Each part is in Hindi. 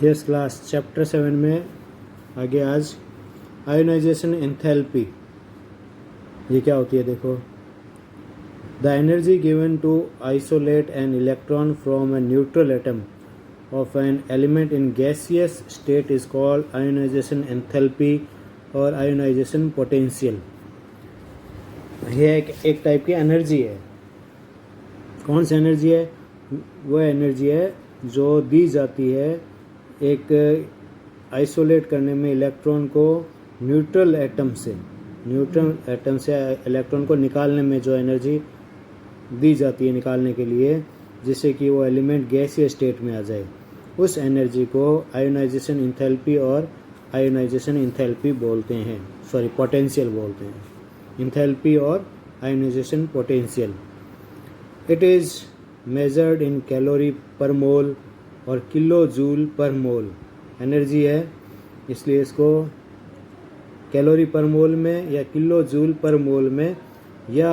यस क्लास चैप्टर 7 में आगे आज आयोनाइजेशन एंथैल्पी ये क्या होती है देखो। The energy given to isolate an electron from a neutral atom of an element in gaseous state is called ionization enthalpy और आयोनाइजेशन पोटेंशियल। यह एक टाइप की एनर्जी है। कौन सी एनर्जी है? वो एनर्जी है जो दी जाती है एक आइसोलेट करने में इलेक्ट्रॉन को न्यूट्रल एटम से इलेक्ट्रॉन को निकालने में जो एनर्जी दी जाती है निकालने के लिए, जिससे कि वो एलिमेंट गैसीय स्टेट में आ जाए, उस एनर्जी को आयोनाइजेशन एंथैल्पी और आयोनाइजेशन एंथैल्पी बोलते हैं, पोटेंशियल बोलते हैं। एंथैल्पी और ionization potential. It is measured in calorie पर मोल और किलो जूल पर मोल। एनर्जी है इसलिए इसको कैलोरी पर मोल में या किलो जूल पर मोल में या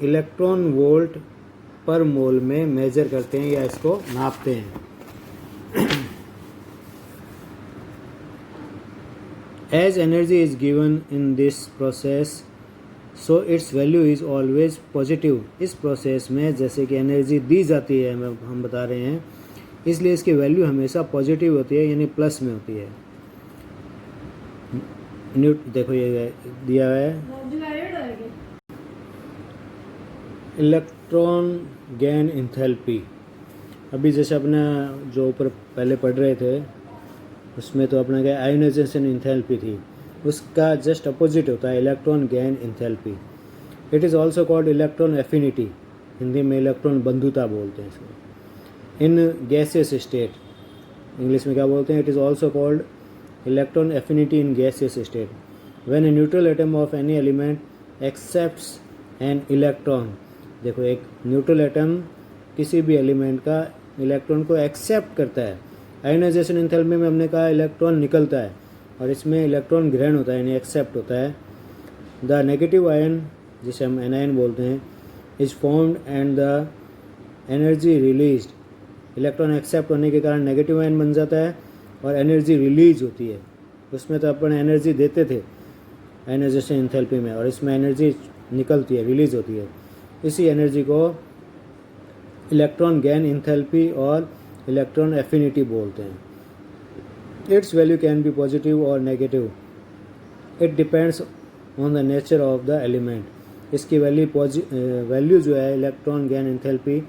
इलेक्ट्रॉन वोल्ट पर मोल में मेजर करते हैं या इसको नापते हैं। As energy is given in this process so its value is always positive. इस प्रोसेस में जैसे कि एनर्जी दी जाती है, हम बता रहे हैं, इसलिए इसकी वैल्यू हमेशा पॉजिटिव होती है, यानी प्लस में होती है। देखो ये दिया है इलेक्ट्रॉन गेन एंथैल्पी। अभी जैसे अपना जो ऊपर पहले पढ़ रहे थे उसमें तो अपना क्या आयोनाइजेशन एंथैल्पी थी, उसका जस्ट अपोजिट होता है electron gain enthalpy. It is also called electron affinity. Hindi में इलेक्ट्रॉन बंधुता बोलते हैं इसको। इन गैसियस स्टेट, इंग्लिश में क्या बोलते हैं? It is also called electron affinity in gaseous state. When A neutral atom of any element accepts an electron. देखो एक न्यूट्रल एटम किसी भी एलिमेंट का इलेक्ट्रॉन को एक्सेप्ट करता है। आयोनाइजेशन एंथैल्पी में हमने कहा इलेक्ट्रॉन निकलता है और इसमें इलेक्ट्रॉन ग्रहण होता है यानी एक्सेप्ट होता है। द नेगेटिव आयन, जिसे हम एनायन बोलते हैं, is formed and the energy released. Electron accept होने के कारण नेगेटिव आयन बन जाता है और एनर्जी रिलीज होती है। उसमें तो अपन एनर्जी देते थे आयोनाइजेशन एंथैल्पी में, और इसमें एनर्जी निकलती है, रिलीज होती है। इसी एनर्जी को इलेक्ट्रॉन गेन एंथैल्पी और इलेक्ट्रॉन एफिनिटी बोलते हैं। Its value can be positive or negative. It depends on the nature of the element. इसकी वैल्यू जो है इलेक्ट्रॉन गेन एंथैल्पी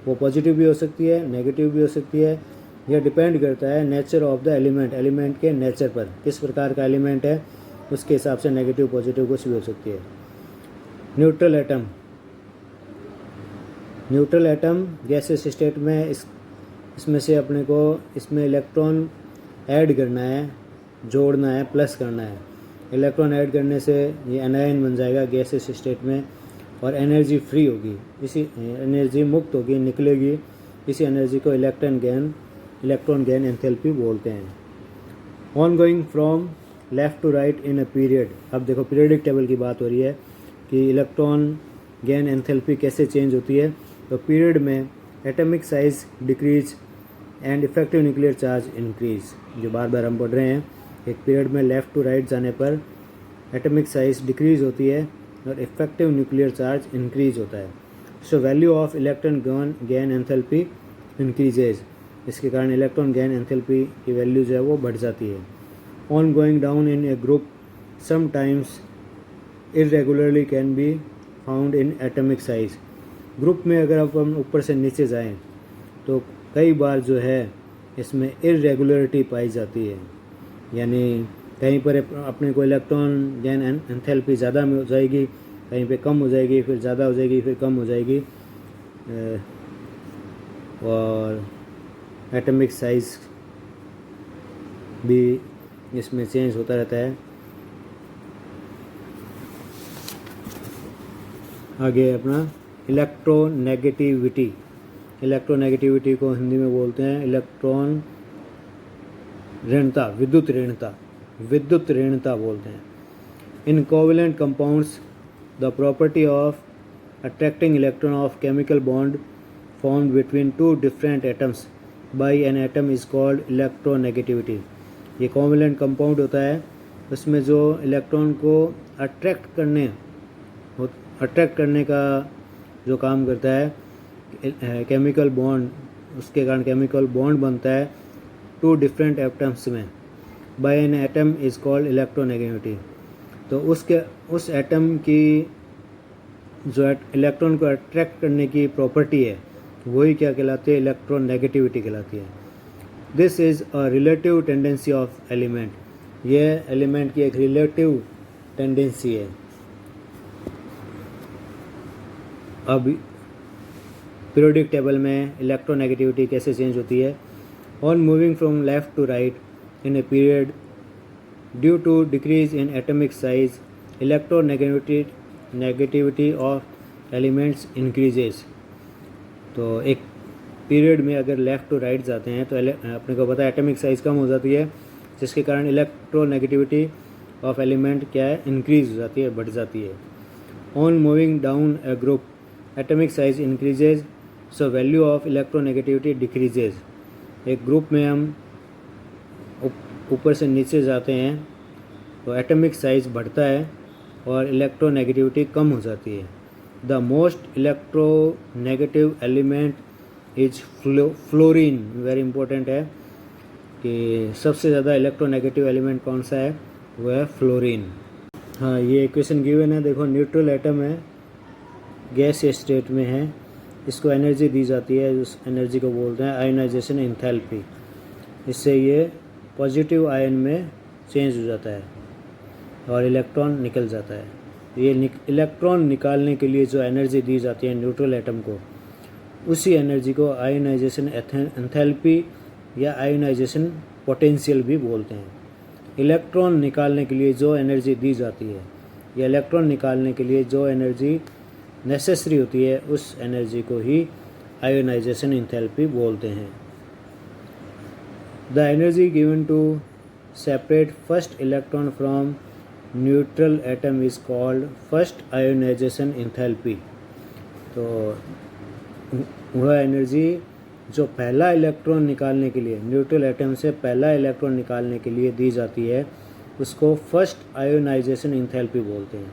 वो पॉजिटिव भी हो सकती है, नेगेटिव भी हो सकती है। यह डिपेंड करता है nature of the element, element के नेचर पर, किस प्रकार का एलिमेंट है उसके हिसाब से नेगेटिव पॉजिटिव कुछ भी हो सकती है। Neutral atom, neutral atom gaseous state में इसमें से अपने को इसमें इलेक्ट्रॉन ऐड करना है, जोड़ना है, प्लस करना है। इलेक्ट्रॉन ऐड करने से ये एनायन बन जाएगा गैसियस स्टेट में और एनर्जी फ्री होगी, इसी एनर्जी मुक्त होगी, निकलेगी। इसी एनर्जी को इलेक्ट्रॉन गेन एंथैल्पी बोलते हैं। On going from left to right in a period. अब देखो पीरियडिक टेबल की बात हो रही है कि इलेक्ट्रॉन गेन एंथैल्पी कैसे चेंज होती है। तो पीरियड में atomic size decrease and effective nuclear charge increase, जो बार बार हम पढ़ रहे हैं। एक पीरियड में लेफ़्ट टू राइट जाने पर एटॉमिक साइज डिक्रीज होती है और इफेक्टिव न्यूक्लियर चार्ज इंक्रीज होता है। So value of electron gain enthalpy increases. इसके कारण इलेक्ट्रॉन गेन एंथैल्पी की वैल्यू जो है वो बढ़ जाती है। On going down in A group sometimes irregularly can be found in atomic size. Group में अगर हम ऊपर से नीचे जाएं तो कई बार जो है इसमें इरेगुलरिटी पाई जाती है, यानी कहीं पर अपने को इलेक्ट्रॉन गेन एंथैल्पी ज़्यादा में हो जाएगी, कहीं पे कम हो जाएगी, फिर ज़्यादा हो जाएगी, फिर कम हो जाएगी, और एटॉमिक साइज भी इसमें चेंज होता रहता है। आगे अपना इलेक्ट्रोनेगेटिविटी। इलेक्ट्रोनेगेटिविटी को हिंदी में बोलते हैं इलेक्ट्रॉन ऋणता, विद्युत ऋणता बोलते हैं। इन covalent compounds the property of attracting electron of chemical bond formed between two different atoms by an atom is called electronegativity. ये कोवैलेंट कंपाउंड होता है, उसमें जो इलेक्ट्रॉन को अट्रैक्ट करने का जो काम करता है केमिकल बॉन्ड, उसके कारण केमिकल बॉन्ड बनता है टू डिफरेंट एटम्स में। By an atom is called electronegativity. तो उस एटम की जो इलेक्ट्रॉन को अट्रैक्ट करने की प्रॉपर्टी है वही क्या कहलाती है, इलेक्ट्रोनेगेटिविटी कहलाती है। This is a relative tendency of element. यह एलिमेंट की एक रिलेटिव टेंडेंसी है। अब पीरियोडिक टेबल में इलेक्ट्रोनेगेटिविटी कैसे चेंज होती है। On moving from left to right in a period due to decrease in atomic size electronegativity of elements increases. तो एक पीरियड में अगर लेफ़्ट टू राइट जाते हैं तो अपने को पता है एटॉमिक साइज़ कम हो जाती है, जिसके कारण इलेक्ट्रोनेगेटिविटी ऑफ एलिमेंट क्या है, इंक्रीज हो जाती है, बढ़ जाती है। On moving down a group atomic size increases so value of electronegativity decreases. एक ग्रुप में हम ऊपर से नीचे जाते हैं तो एटॉमिक साइज बढ़ता है और इलेक्ट्रोनेगेटिविटी कम हो जाती है। The most electronegative element is fluorine. Very important है कि सबसे ज़्यादा इलेक्ट्रोनेगेटिव एलिमेंट कौन सा है, वो है फ्लोरीन। हाँ, ये इक्वेशन गिवन है, देखो न्यूट्रल एटम है, गैस स्टेट में है, इसको एनर्जी दी जाती है, उस एनर्जी को बोलते हैं आयोनाइजेशन एंथैल्पी। इससे ये पॉजिटिव आयन में चेंज हो जाता है और इलेक्ट्रॉन निकल जाता है। ये इलेक्ट्रॉन निकालने के लिए जो एनर्जी दी जाती है न्यूट्रल एटम को, उसी एनर्जी को आयोनाइजेशन एंथैल्पी या आयोनाइजेशन पोटेंशियल भी बोलते हैं। इलेक्ट्रॉन निकालने के लिए जो एनर्जी दी जाती है या इलेक्ट्रॉन निकालने के लिए जो एनर्जी नेसेसरी होती है, उस एनर्जी को ही आयोनाइजेशन एंथैल्पी बोलते हैं। The energy given to separate first electron from neutral atom is called first ionization enthalpy. तो वह एनर्जी जो पहला इलेक्ट्रॉन निकालने के लिए, न्यूट्रल एटम से पहला इलेक्ट्रॉन निकालने के लिए दी जाती है, उसको फर्स्ट आयोनाइजेशन एंथैल्पी बोलते हैं।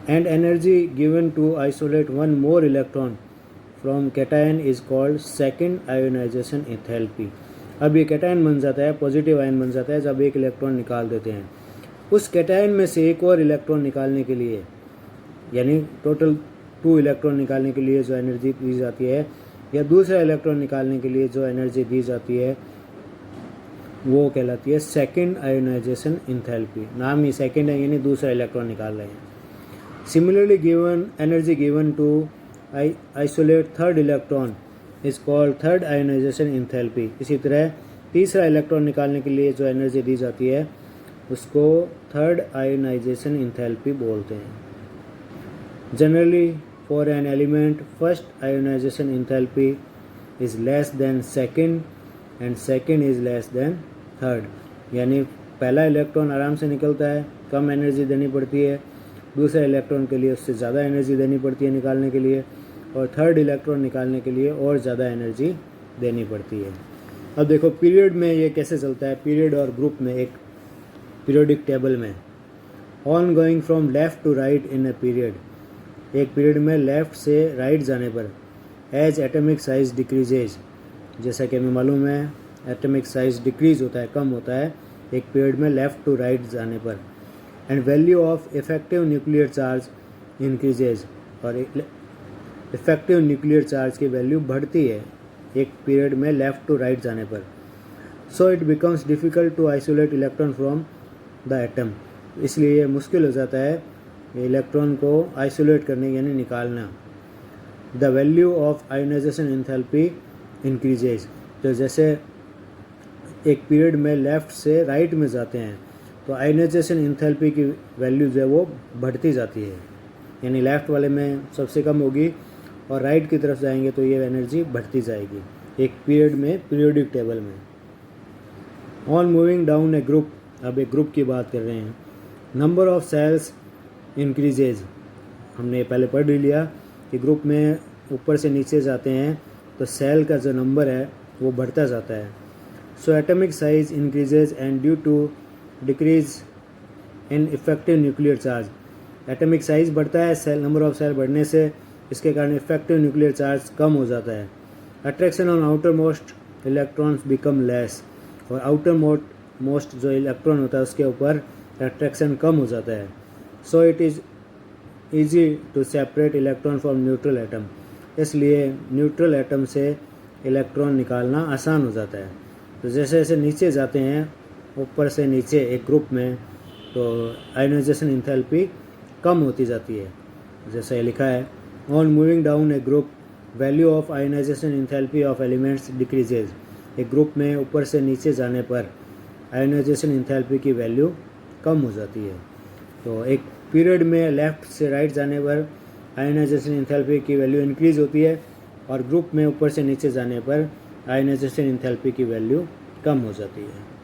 And energy given to isolate one more electron from cation is called second ionization enthalpy. अब ये कैटायन बन जाता है, पॉजिटिव आयन बन जाता है जब एक इलेक्ट्रॉन निकाल देते हैं। उस कैटायन में से एक और इलेक्ट्रॉन निकालने के लिए, यानी टोटल 2 इलेक्ट्रॉन निकालने के लिए जो एनर्जी दी जाती है, या दूसरा इलेक्ट्रॉन निकालने के लिए जो एनर्जी दी जाती है, वो कहलाती है सेकेंड आयोनाइजेशन एंथैल्पी। नाम ही सेकेंड है, यानी दूसरा इलेक्ट्रॉन निकाल रहे हैं। Similarly given energy given to isolate third electron is called third ionization enthalpy. इसी तरह तीसरा इलेक्ट्रॉन निकालने के लिए जो एनर्जी दी जाती है, उसको थर्ड आयोनाइजेशन एंथैल्पी बोलते हैं। Generally for an element first ionization enthalpy is less than second and second is less than third. यानी पहला इलेक्ट्रॉन आराम से निकलता है, कम एनर्जी देनी पड़ती है, दूसरे इलेक्ट्रॉन के लिए उससे ज़्यादा एनर्जी देनी पड़ती है निकालने के लिए, और थर्ड इलेक्ट्रॉन निकालने के लिए और ज़्यादा एनर्जी देनी पड़ती है। अब देखो पीरियड में ये कैसे चलता है, पीरियड और ग्रुप में, एक पीरियोडिक टेबल में। On going from left to right in a period, एक पीरियड में लेफ़्ट से राइट जाने पर, एज एटॉमिक साइज डिक्रीजेज, जैसा कि हमें मालूम है एटॉमिक साइज डिक्रीज होता है, कम होता है एक पीरियड में लेफ़्ट टू राइट जाने पर। And value of effective nuclear charge increases, और इफेक्टिव न्यूक्लियर चार्ज की वैल्यू बढ़ती है एक पीरियड में लेफ़्ट टू राइट जाने पर। So it becomes difficult to isolate electron from the atom, इसलिए ये मुश्किल हो जाता है इलेक्ट्रॉन को आइसोलेट करने यानी निकालना। The value of ionisation enthalpy increases, तो जैसे एक पीरियड में लेफ़्ट से राइट में जाते हैं तो आयोनाइजेशन एंथैल्पी की वैल्यू जो है वो बढ़ती जाती है, यानी लेफ़्ट वाले में सबसे कम होगी और राइट की तरफ जाएंगे तो ये एनर्जी बढ़ती जाएगी एक पीरियड में, पीरियोडिक टेबल में। On moving down a group, अब एक ग्रुप की बात कर रहे हैं। नंबर ऑफ सेल्स इंक्रीजेज, हमने पहले पढ़ ही लिया कि ग्रुप में ऊपर से नीचे जाते हैं तो सेल का जो नंबर है वो बढ़ता जाता है। So atomic size increases and due to decrease in effective nuclear charge. Atomic size बढ़ता है सेल नंबर ऑफ सेल बढ़ने से, इसके कारण इफेक्टिव न्यूक्लियर चार्ज कम हो जाता है। Attraction on outermost electrons become less, और आउटर मोस्ट जो इलेक्ट्रॉन होता है उसके ऊपर अट्रैक्शन कम हो जाता है। So it is easy to separate electron from neutral atom, इसलिए न्यूट्रल एटम से इलेक्ट्रॉन निकालना आसान हो जाता है। तो जैसे जैसे नीचे जाते हैं ऊपर से नीचे एक ग्रुप में, तो आयोनाइजेशन इंथैल्पी कम होती जाती है। जैसे लिखा है, on moving down a group value of ionization enthalpy of elements decreases. एक ग्रुप में ऊपर से नीचे जाने पर आयोनाइजेशन इंथैल्पी की वैल्यू कम हो जाती है। तो एक पीरियड में लेफ़्ट से राइट जाने पर आयोनाइजेशन इंथैल्पी की वैल्यू इंक्रीज होती है, और ग्रुप में ऊपर से नीचे जाने पर आयोनाइजेशन इंथैल्पी की वैल्यू कम हो जाती है।